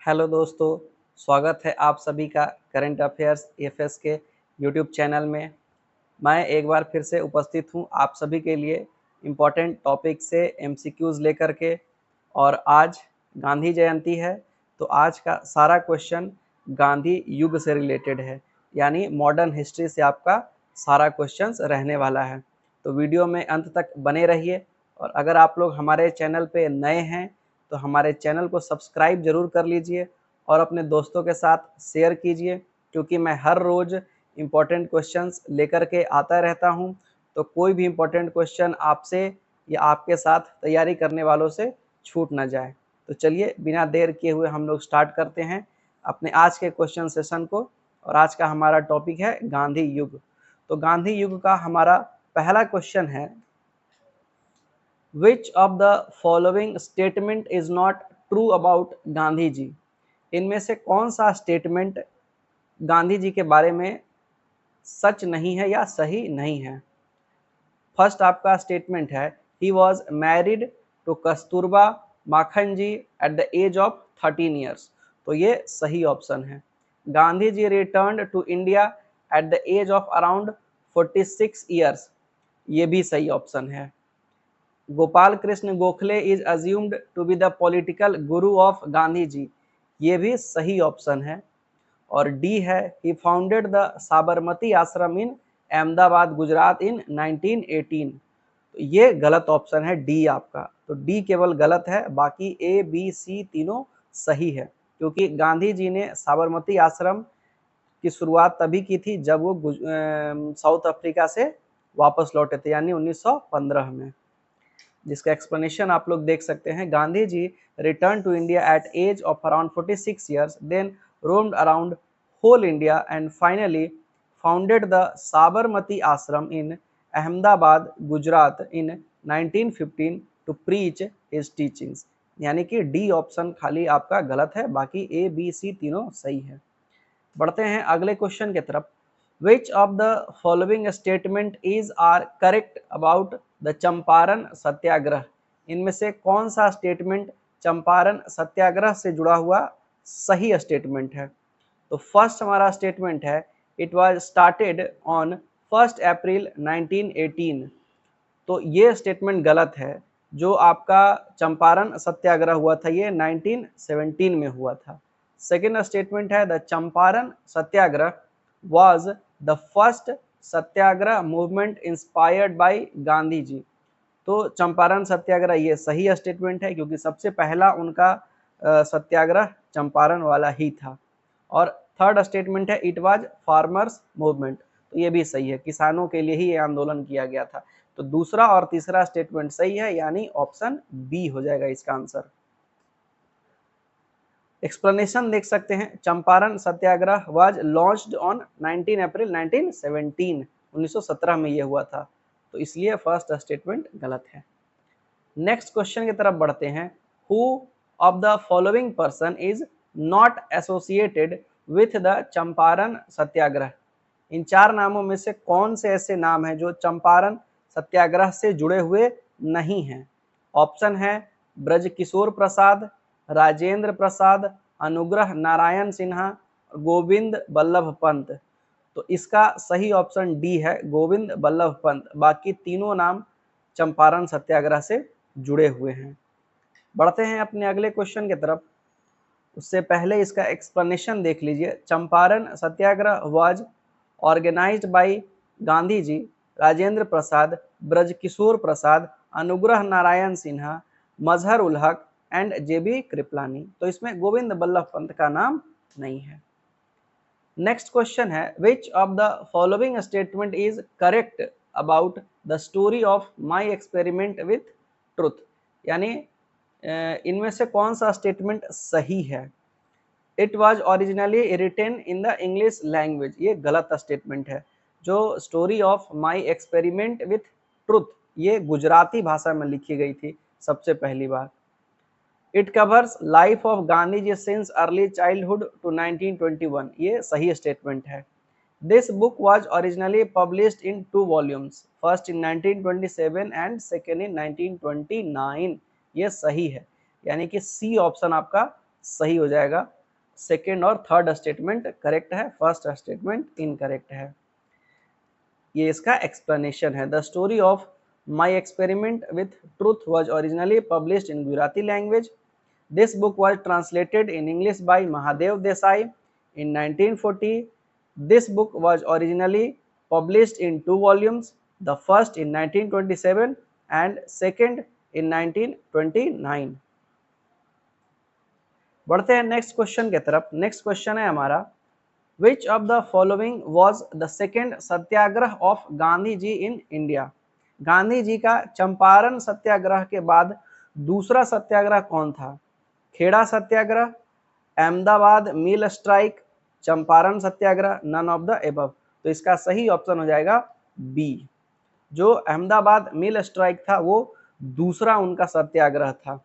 Hello दोस्तों, स्वागत है आप सभी का करंट अफेयर्स एफएस के यूट्यूब चैनल में। मैं एक बार फिर से उपस्थित हूं आप सभी के लिए इम्पोर्टेंट टॉपिक से एमसीक्यूज़ लेकर के। और आज गांधी जयंती है, तो आज का सारा क्वेश्चन गांधी युग से रिलेटेड है, यानी मॉडर्न हिस्ट्री से आपका सारा क्वेश्चंस रहने वाला है। तो वीडियो में अंत तक बने रहिए। और अगर आप लोग हमारे चैनल पे नए हैं तो हमारे चैनल को सब्सक्राइब जरूर कर लीजिए और अपने दोस्तों के साथ शेयर कीजिए, क्योंकि मैं हर रोज़ इम्पोर्टेंट क्वेश्चंस लेकर के आता रहता हूं। तो कोई भी इम्पोर्टेंट क्वेश्चन आपसे या आपके साथ तैयारी करने वालों से छूट ना जाए। तो चलिए बिना देर किए हुए हम लोग स्टार्ट करते हैं अपने आज के क्वेश्चन सेशन को। और आज का हमारा टॉपिक है गांधी युग। तो गांधी युग का हमारा पहला क्वेश्चन है, Which of the following statement is not true about Gandhi ji? इनमें से कौन सा स्टेटमेंट गांधी जी के बारे में सच नहीं है या सही नहीं है? फर्स्ट आपका स्टेटमेंट है, he was married to Kasturba Makhan ji at the age of 13 years. तो ये सही ऑप्शन है। Gandhi ji return to India at the age of around 46 years, ये भी सही ऑप्शन है। Gopal Krishna Gokhale is assumed to be the political Guru of Gandhi ji, ये भी सही ऑप्शन है। और डी है, ही founded the Sabarmati Ashram in Ahmedabad Gujarat इन 1918। तो ये गलत ऑप्शन है डी आपका। तो डी केवल गलत है, बाकी ए बी सी तीनों सही है, क्योंकि गांधी जी ने साबरमती आश्रम की शुरुआत तभी की थी जब वो साउथ अफ्रीका से वापस लौटे थे, यानी 1915 में। जिसका एक्सप्लेनेशन आप लोग देख सकते हैं। Gandhi ji return to India at age of around 46 years, then roamed around whole India and finally founded the Sabarmati Ashram in Ahmedabad Gujarat in 1915 to preach his teachings. यानी कि डी ऑप्शन खाली आपका गलत है, बाकी ए बी सी तीनों सही है। बढ़ते हैं अगले क्वेश्चन की तरफ। Which of the following statement is are correct about the Champaran सत्याग्रह? इनमें से कौन सा स्टेटमेंट चंपारण सत्याग्रह से जुड़ा हुआ सही स्टेटमेंट है? तो फर्स्ट हमारा स्टेटमेंट है, इट वाज स्टार्टेड ऑन 1 अप्रैल 1918। तो ये स्टेटमेंट गलत है। जो आपका चंपारण सत्याग्रह हुआ था ये 1917 में हुआ था। सेकेंड स्टेटमेंट है, the Champaran Satyagraha was the first Satyagraha movement inspired by Gandhi ji. तो चंपारण सत्याग्रह ये सही स्टेटमेंट है, क्योंकि सबसे पहला उनका सत्याग्रह चंपारण वाला ही था। और थर्ड स्टेटमेंट है, इट वाज फार्मर्स मूवमेंट। तो ये भी सही है, किसानों के लिए ही ये आंदोलन किया गया था। तो दूसरा और तीसरा स्टेटमेंट सही है, यानी ऑप्शन बी हो जाएगा इसका आंसर। एक्सप्लेनेशन देख सकते हैं, Champaran Satyagraha was launched on 19 अप्रैल 1917, 1917 में ये हुआ था। तो इसलिए फर्स्ट स्टेटमेंट गलत है। नेक्स्ट क्वेश्चन की तरफ बढ़ते हैं। Who of the following person is not associated with the Champaran Satyagraha? इन चार नामों में से कौन से ऐसे नाम हैं जो चंपारण सत्याग्रह से जुड़े हुए नहीं हैं? ऑप्शन है, ब्रजकिशोर प्रसाद, राजेंद्र प्रसाद, अनुग्रह नारायण सिन्हा, गोविंद बल्लभ पंत। तो इसका सही ऑप्शन डी है, गोविंद बल्लभ पंत। बाकी तीनों नाम चंपारण सत्याग्रह से जुड़े हुए हैं। बढ़ते हैं अपने अगले क्वेश्चन की तरफ। उससे पहले इसका एक्सप्लेनेशन देख लीजिए। Champaran Satyagraha was organised by Gandhi ji, Rajendra Prasad, Brajkishore Prasad, Anugrah Narayan Sinha, Mazhar ul Haq and जेबी कृपलानी। तो इसमें गोविंद बल्लभ पंत का नाम नहीं है। नेक्स्ट क्वेश्चन है, which of the following statement is correct about the story of my experiment with truth? यानी इनमें से कौन सा स्टेटमेंट सही है? It was originally written in the English language, ये गलत स्टेटमेंट है। जो story of my experiment with truth ये गुजराती भाषा में लिखी गई थी सबसे पहली बार। It covers life of Gandhi ji since early childhood to 1921, ये सही स्टेटमेंट है। This book was originally published in 2 volumes, first in 1927 and second in 1929, ये सही है। यानी कि सी ऑप्शन आपका सही हो जाएगा। सेकेंड और थर्ड स्टेटमेंट करेक्ट है, फर्स्ट स्टेटमेंट इनकरेक्ट है। ये इसका एक्सप्लेनेशन है। The story of my experiment with truth was originally published in Gujarati language. This book was translated in English by Mahadev Desai in 1940. This book was originally published in two volumes, the first in 1927 and second in 1929. बढ़ते हैं next question की तरफ। Next question है हमारा, which of the following was the second Satyagraha of Gandhi ji in India. Gandhi ji का चंपारण सत्याग्रह के बाद दूसरा सत्याग्रह कौन था? Kheda Satyagraha, Ahmedabad mill strike, Champaran Satyagraha, none of the above. तो इसका सही ऑप्शन हो जाएगा बी। जो अहमदाबाद मिल स्ट्राइक था वो दूसरा उनका सत्याग्रह था।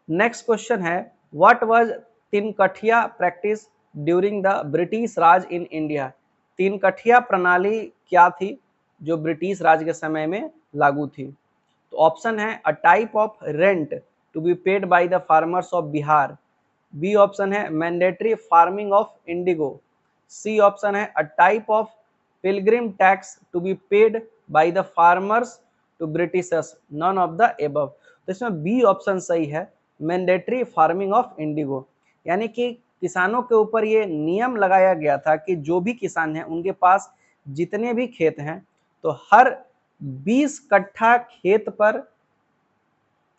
नेक्स्ट क्वेश्चन है, what was Tinkathia practice during the British Raj in India. Tinkathia प्रणाली क्या थी जो ब्रिटिश राज के समय में लागू थी? तो ऑप्शन है a type of rent to be paid by the farmers of Bihar. B option है mandatory farming of indigo. C option है a type of pilgrim tax to be paid by the farmers to Britishers, none of the above. तो इसमें B option सही है, mandatory farming of Indigo. यानी कि किसानों के ऊपर ये नियम लगाया गया था कि जो भी किसान हैं उनके पास जितने भी खेत हैं तो हर 20 कट्ठा खेत पर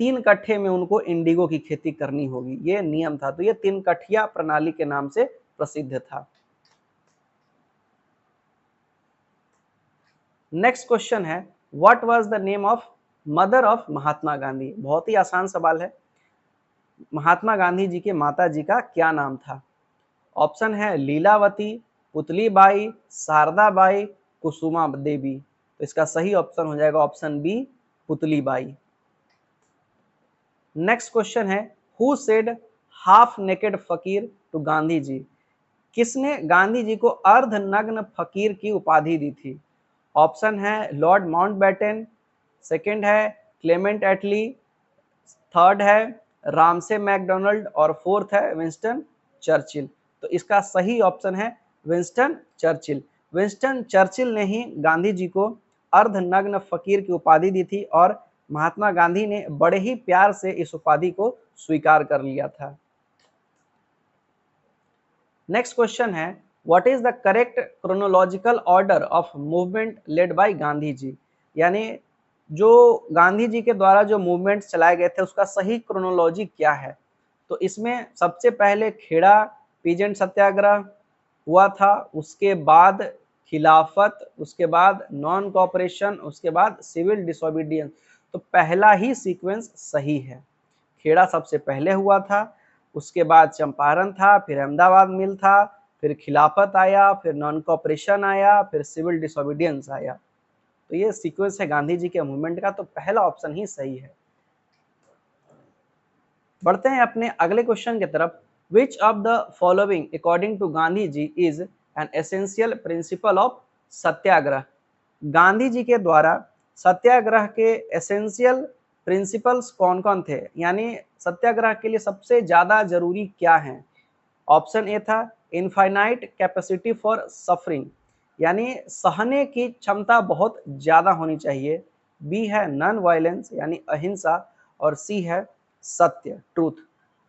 3 कट्ठे में उनको इंडिगो की खेती करनी होगी, ये नियम था। तो ये 3 कठिया प्रणाली के नाम से प्रसिद्ध था। नेक्स्ट क्वेश्चन है, what was the name of mother of Mahatma Gandhi. बहुत ही आसान सवाल है। महात्मा गांधी जी के माता जी का क्या नाम था? ऑप्शन है लीलावती, पुतलीबाई, शारदाबाई, कुसुमा देवी। तो इसका सही ऑप्शन हो जाएगा option B, Putlibai. Next question है, who said half naked fakir to Gandhi ji. किसने गांधी जी को अर्धनग्न फकीर की उपाधि दी थी? ऑप्शन है लॉर्ड माउंटबेटन, सेकंड है क्लेमेंट एटली, थर्ड है रामसे मैकडोनाल्ड और फोर्थ है विंस्टन चर्चिल। तो इसका सही ऑप्शन है विंस्टन चर्चिल। विंस्टन चर्चिल ने ही गांधी जी को अर्धनग्न फकीर की उपाधि दी थी और महात्मा गांधी ने बड़े ही प्यार से इस उपाधि को स्वीकार कर लिया था। नेक्स्ट क्वेश्चन है, what is the correct chronological order of movement led by Gandhi ji. यानी जो गांधी जी के द्वारा जो मूवमेंट्स चलाए गए थे उसका सही क्रोनोलॉजी क्या है? तो इसमें सबसे पहले खेड़ा पीजेंट सत्याग्रह हुआ था, उसके बाद खिलाफत, उसके बाद नॉन कोऑपरेशन, उसके बाद सिविल डिसोबीडियंस। तो पहला ही सीक्वेंस सही है। खेड़ा सबसे पहले हुआ था, उसके बाद चंपारण था, फिर अहमदाबाद मिल था, फिर खिलाफत आया, फिर नॉन कोऑपरेशन आया, फिर सिविल डिसोबीडियंस आया। तो ये सीक्वेंस है गांधी जी के मूवमेंट का, तो पहला ऑप्शन ही सही है। बढ़ते हैं अपने अगले क्वेश्चन की तरफ। Which of the following according to Gandhi ji is an essential principle of Satyagraha. Gandhi ji के द्वारा सत्याग्रह के एसेंशियल प्रिंसिपल्स कौन कौन थे, यानी सत्याग्रह के लिए सबसे ज्यादा जरूरी क्या है? ऑप्शन ए था इनफाइनाइट कैपेसिटी फॉर सफरिंग, यानी सहने की क्षमता बहुत ज्यादा होनी चाहिए। बी है नॉन वायलेंस यानी अहिंसा, और सी है सत्य ट्रूथ।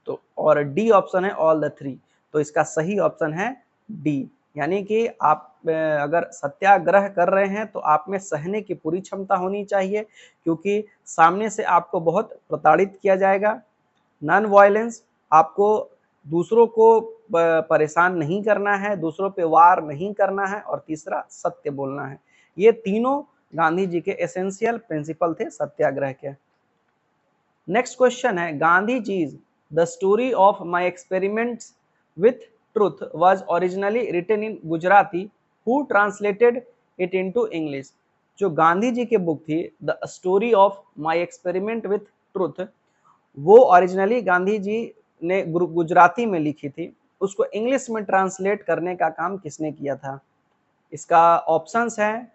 तो और डी ऑप्शन है ऑल द थ्री। तो इसका सही ऑप्शन है डी, यानी कि आप अगर सत्याग्रह कर रहे हैं तो आप में सहने की पूरी क्षमता होनी चाहिए, क्योंकि सामने से आपको बहुत प्रताड़ित किया जाएगा। नॉन वायलेंस, आपको दूसरों को परेशान नहीं करना है, दूसरों पे वार नहीं करना है, और तीसरा सत्य बोलना है। ये तीनों गांधी जी के एसेंशियल प्रिंसिपल थे सत्याग्रह के। नेक्स्ट क्वेश्चन है, Gandhi ji the story of my experiments with truth was originally written in Gujarati, who translated it into English. जो गांधी जी की बुक थी the story of my experiment with truth, वो ओरिजिनली गांधी जी ने गुजराती में लिखी थी, उसको इंग्लिश में ट्रांसलेट करने का काम किसने किया था? इसका ऑप्शंस हैं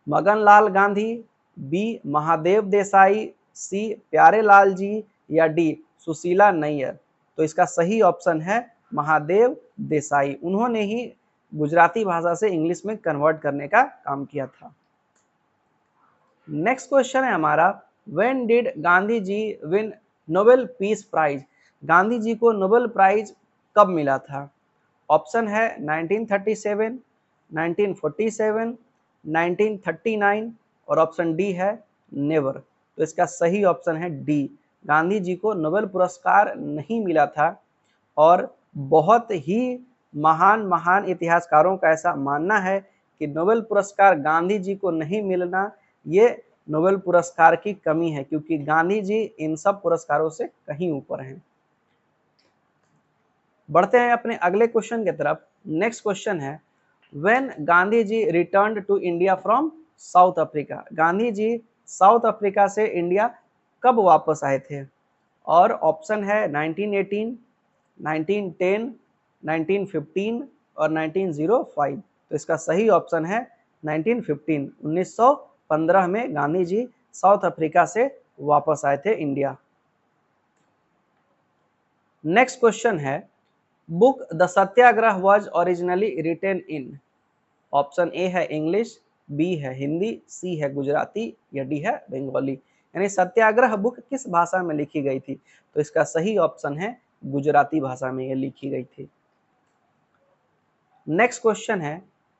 मगनलाल गांधी, बी महादेव देसाई, सी प्यारेलाल जी, या डी सुशीला नैयर। तो इसका सही ऑप्शन है महादेव देसाई। उन्होंने ही गुजराती भाषा से इंग्लिश में कन्वर्ट करने का काम किया था। नेक्स्ट क्वेश्चन है हमारा, when did Gandhi ji win Nobel peace prize? Gandhi ji को नोबेल प्राइज कब मिला था? ऑप्शन है 1937, 1947, 1939 और ऑप्शन डी है नेवर। तो इसका सही ऑप्शन है डी। गांधी जी को नोबेल पुरस्कार नहीं मिला था और बहुत ही महान महान इतिहासकारों का ऐसा मानना है कि नोबेल पुरस्कार गांधी जी को नहीं मिलना ये नोबेल पुरस्कार की कमी है, क्योंकि गांधी जी इन सब पुरस्कारों से कहीं ऊपर हैं। बढ़ते हैं अपने अगले क्वेश्चन की तरफ। नेक्स्ट क्वेश्चन है, when Gandhi ji returned to India from South Africa? Gandhi ji South Africa से इंडिया कब वापस आए थे? और ऑप्शन है 1918, 1910, 1915 और 1905। तो इसका सही ऑप्शन है 1915। 1915 में गांधी जी साउथ अफ्रीका से वापस आए थे इंडिया। नेक्स्ट क्वेश्चन है, book the Satyagraha was originally written in? Option A है इंग्लिश, बी है हिंदी, सी है गुजराती या डी है बंगाली। यानी सत्याग्रह बुक किस भाषा में लिखी गई थी? तो इसका सही ऑप्शन है गुजराती भाषा में यह लिखी गई थी। नेक्स्ट क्वेश्चन है,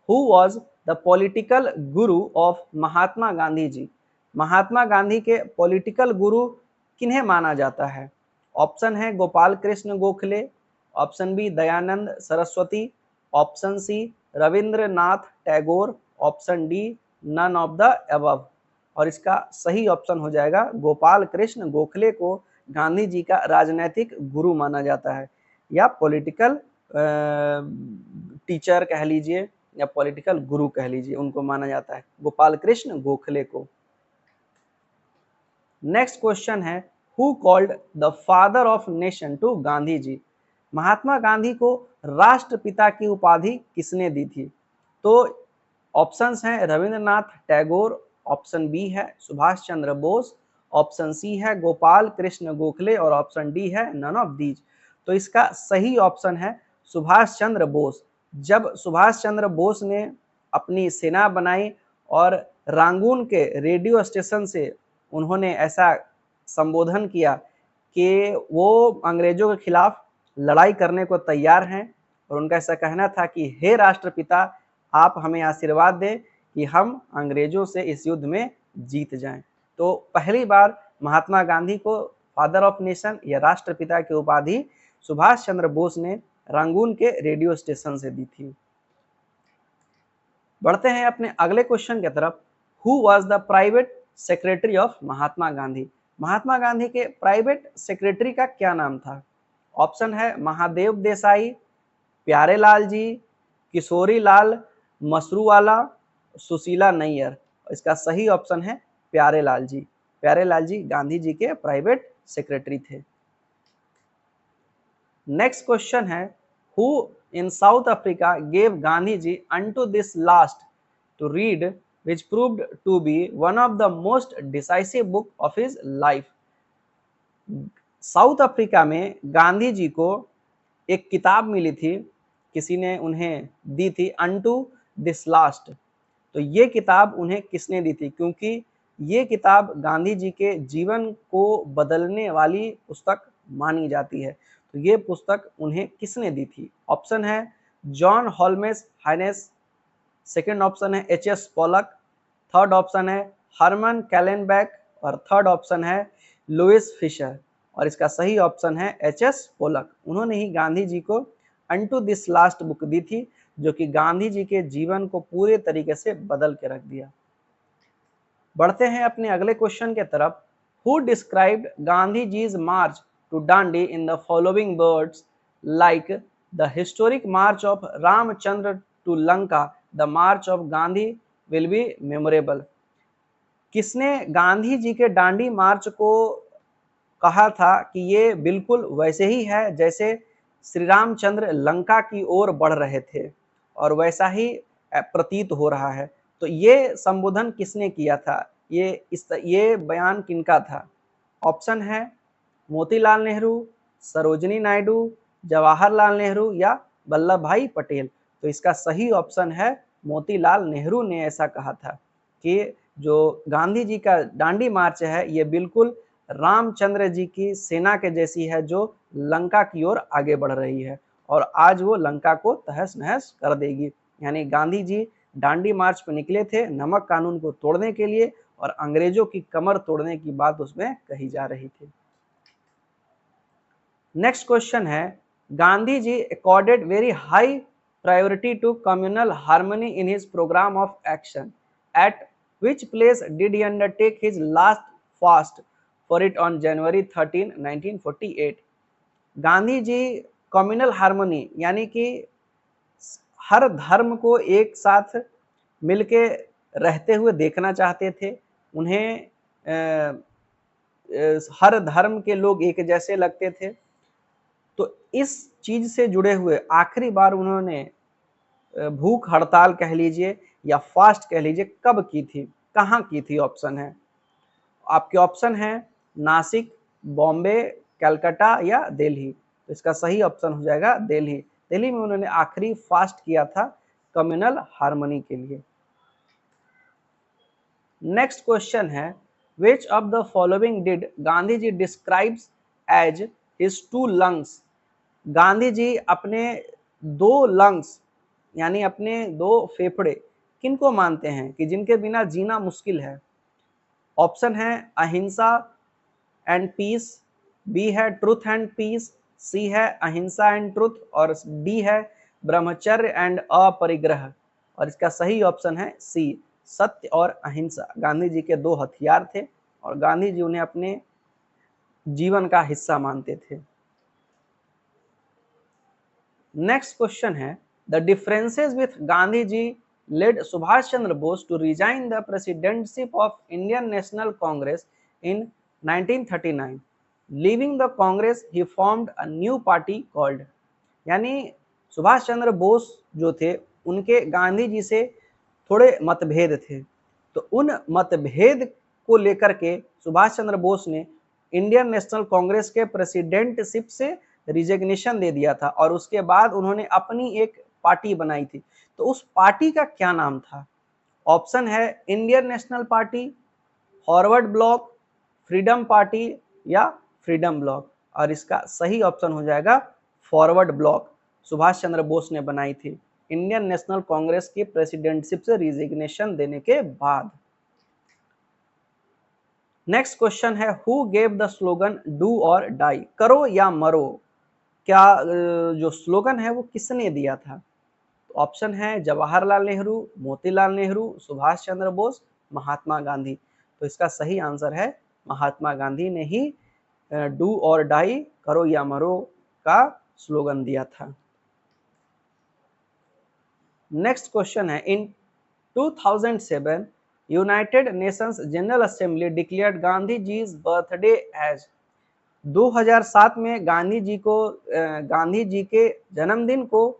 who was the political Guru of Mahatma Gandhi ji? Mahatma Gandhi के पॉलिटिकल गुरु किन्हें माना जाता है? ऑप्शन है Gopal Krishna Gokhale, option B Dayanand Saraswati, option C Rabindranath Tagore, option D none of the above. और इसका सही ऑप्शन हो जाएगा गोपाल कृष्ण गोखले को गांधी जी का राजनैतिक गुरु माना जाता है, या पॉलिटिकल टीचर कह लीजिए या पॉलिटिकल गुरु कह लीजिए, उनको माना जाता है, गोपाल कृष्ण गोखले को। नेक्स्ट क्वेश्चन है, who called the father of nation to Gandhi ji? Mahatma Gandhi को राष्ट्रपिता की उपाधि किसने दी थी? तो ऑप्शंस हैं रविंद्रनाथ टैगोर, ऑप्शन बी है सुभाष चंद्र बोस, ऑप्शन सी है गोपाल कृष्ण गोखले और ऑप्शन डी है नन ऑफ दीज। तो इसका सही ऑप्शन है सुभाष चंद्र बोस। जब सुभाष चंद्र बोस ने अपनी सेना बनाई और रंगून के रेडियो स्टेशन से उन्होंने ऐसा संबोधन किया कि वो अंग्रेजों के खिलाफ लड़ाई करने को तैयार हैं, और उनका ऐसा कहना था कि हे राष्ट्रपिता, आप हमें आशीर्वाद दें कि हम अंग्रेजों से इस युद्ध में जीत जाएं। तो पहली बार महात्मा गांधी को फादर ऑफ नेशन या राष्ट्रपिता की उपाधि सुभाष चंद्र बोस ने रंगून के रेडियो स्टेशन से दी थी। बढ़ते हैं अपने अगले क्वेश्चन की तरफ। Who was the private secretary of Mahatma Gandhi? Mahatma Gandhi के प्राइवेट सेक्रेटरी का क्या नाम था? ऑप्शन है महादेव देसाई, प्यारेलाल जी, किशोरी लाल मसरूवाला, सुशीला नैयर। इसका सही ऑप्शन है प्यारेलाल जी। प्यारेलाल जी गांधी जी के प्राइवेट सेक्रेटरी थे। नेक्स्ट क्वेश्चन है, who in South Africa gave Gandhi ji unto this last to read which proved to be one of the most decisive book of his life? South Africa में गांधी जी को एक किताब मिली थी, किसी ने उन्हें दी थी, अनटू दिस लास्ट। तो ये किताब उन्हें किसने दी थी? क्योंकि ये किताब गांधी जी के जीवन को बदलने वाली पुस्तक मानी जाती है। तो ये पुस्तक उन्हें किसने दी थी? ऑप्शन है John Holmes Hines, second option है एच.एस. पोलक, थर्ड ऑप्शन है हरमन कैलेनबैक और थर्ड ऑप्शन है लुइस फिशर। और इसका सही ऑप्शन है एच.एस. पोलक। उन्होंने ही गांधी जी को अनटू दिस लास्ट बुक दी थी, जो कि गांधी जी के जीवन को पूरे तरीके से बदल के रख दिया। बढ़ते हैं अपने अगले क्वेश्चन के तरफ। Who described Gandhi ji's march to Dandi in the following words like the historic march of Ramchandra to Lanka, the march of Gandhi will be memorable? किसने गांधी जी के डांडी मार्च को कहा था कि ये बिल्कुल वैसे ही है जैसे श्री रामचंद्र लंका की ओर बढ़ रहे थे, और वैसा ही प्रतीत हो रहा है? तो ये संबोधन किसने किया था? ये बयान किनका था? ऑप्शन है मोतीलाल नेहरू, सरोजिनी नायडू, जवाहरलाल नेहरू या वल्लभ भाई पटेल? तो इसका सही ऑप्शन है मोतीलाल नेहरू ने ऐसा कहा था कि जो गांधी जी का दांडी मार्च है ये बिल्कुल रामचंद्र जी की सेना के जैसी है जो लंका की ओर आगे बढ़ रही है और आज वो लंका को तहस नहस कर देगी। यानी गांधी जी दांडी मार्च पर निकले थे नमक कानून को तोड़ने के लिए और अंग्रेजों की कमर तोड़ने की बात उसमें कही जा रही थी। नेक्स्ट क्वेश्चन है, Gandhi ji accorded very high priority to communal harmony in his programme of action, at which place did he undertake his last fast for it on January 13, 1948? Gandhi ji communal harmony यानी कि हर धर्म को एक साथ मिलके रहते हुए देखना चाहते थे। उन्हें हर धर्म के लोग एक जैसे लगते थे। तो इस चीज से जुड़े हुए आखिरी बार उन्होंने भूख हड़ताल कह लीजिए या फास्ट कह लीजिए कब की थी, कहाँ की थी? ऑप्शन है आपके, ऑप्शन है नासिक, बॉम्बे, कलकत्ता या दिल्ली। तो इसका सही ऑप्शन हो जाएगा दिल्ली। दिल्ली में उन्होंने आखिरी फास्ट किया था कम्युनल हार्मनी के लिए। नेक्स्ट क्वेश्चन है, which of the following did Gandhi ji describes as his two lungs? Gandhi ji अपने दो लंग्स यानी अपने दो फेफड़े किनको मानते हैं कि जिनके बिना जीना मुश्किल है? ऑप्शन है अहिंसा एंड पीस, बी है ट्रुथ एंड पीस, सी है अहिंसा एंड ट्रुथ और डी है ब्रह्मचर्य एंड अपरिग्रह। और इसका सही ऑप्शन है सी, सत्य और अहिंसा। गांधी जी के दो हथियार थे और गांधी जी उन्हें अपने जीवन का हिस्सा मानते थे। नेक्स्ट क्वेश्चन है, the differences with Gandhi ji led Subhash Chandra Bose to resign the presidentship of Indian National Congress in 1939। Leaving the Congress he formed a new party called. यानी सुभाष चंद्र बोस जो थे उनके गांधी जी से थोड़े मतभेद थे, तो उन मतभेद को लेकर के सुभाष चंद्र बोस ने इंडियन नेशनल कांग्रेस के प्रेसिडेंटशिप से रिजिग्नेशन दे दिया था और उसके बाद उन्होंने अपनी एक पार्टी बनाई थी। तो उस पार्टी का क्या नाम था? ऑप्शन है Indian national party, forward block, freedom party या फ्रीडम ब्लॉक। और इसका सही ऑप्शन हो जाएगा फॉरवर्ड ब्लॉक। सुभाष चंद्र बोस ने बनाई थी इंडियन नेशनल कांग्रेस की प्रेसिडेंटशिप से रिजिग्नेशन देने के बाद। नेक्स्ट क्वेश्चन है, who gave the slogan do और डाई, करो या मरो? क्या जो स्लोगन है वो किसने दिया था? तो ऑप्शन है जवाहरलाल नेहरू, मोतीलाल नेहरू, सुभाष चंद्र बोस, महात्मा गांधी। तो इसका सही आंसर है महात्मा गांधी ने ही डू और डाई, करो या मरो का स्लोगन दिया था। नेक्स्ट क्वेश्चन है, in 2007 United Nations General Assembly declared Gandhi ji's birthday as. 2007 में गांधी जी के जन्मदिन को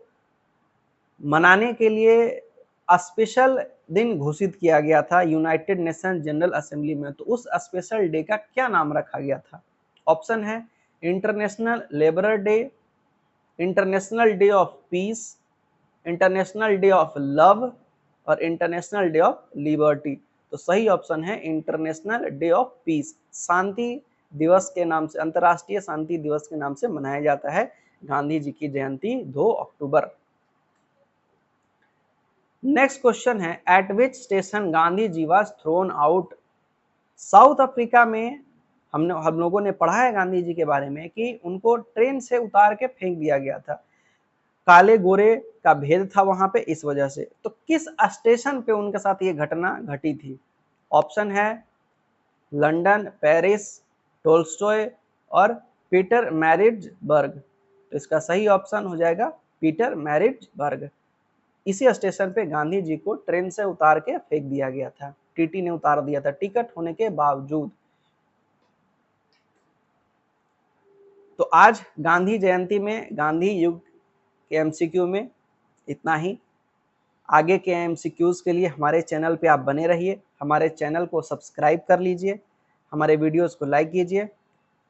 मनाने के लिए स्पेशल दिन घोषित किया गया था यूनाइटेड नेशन जनरल असेंबली में। तो उस स्पेशल डे का क्या नाम रखा गया था? ऑप्शन है international labour day, international day of peace, international day of love और इंटरनेशनल डे ऑफ लिबर्टी। तो सही ऑप्शन है इंटरनेशनल डे ऑफ पीस। शांति दिवस के नाम से, अंतर्राष्ट्रीय शांति दिवस के नाम से मनाया जाता है गांधी जी की जयंती 2 अक्टूबर। नेक्स्ट क्वेश्चन है, at which station Gandhi ji was thrown out? South Africa में हम लोगों ने पढ़ा है गांधी जी के बारे में कि उनको ट्रेन से उतार के फेंक दिया गया था। काले गोरे का भेद था वहां पे, इस वजह से। तो किस स्टेशन पे उनके साथ ये घटना घटी थी? ऑप्शन है लंदन, पेरिस, टोल्स्टॉय और पीटर मैरिट्सबर्ग। तो इसका सही ऑप्शन हो जाएगा पीटर मैरिट्सबर्ग। इसी स्टेशन पे गांधी जी को ट्रेन से उतार के फेंक दिया गया था, टीटी ने उतार दिया था टिकट होने के बावजूद। तो आज गांधी जयंती में गांधी युग के एमसीक्यू में इतना ही। आगे के एमसीक्यूज के लिए हमारे चैनल पे आप बने रहिए, हमारे चैनल को सब्सक्राइब कर लीजिए, हमारे वीडियोस को लाइक कीजिए।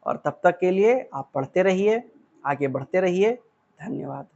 और तब तक के लिए आप पढ़ते रहिए, आगे बढ़ते रहिए। धन्यवाद।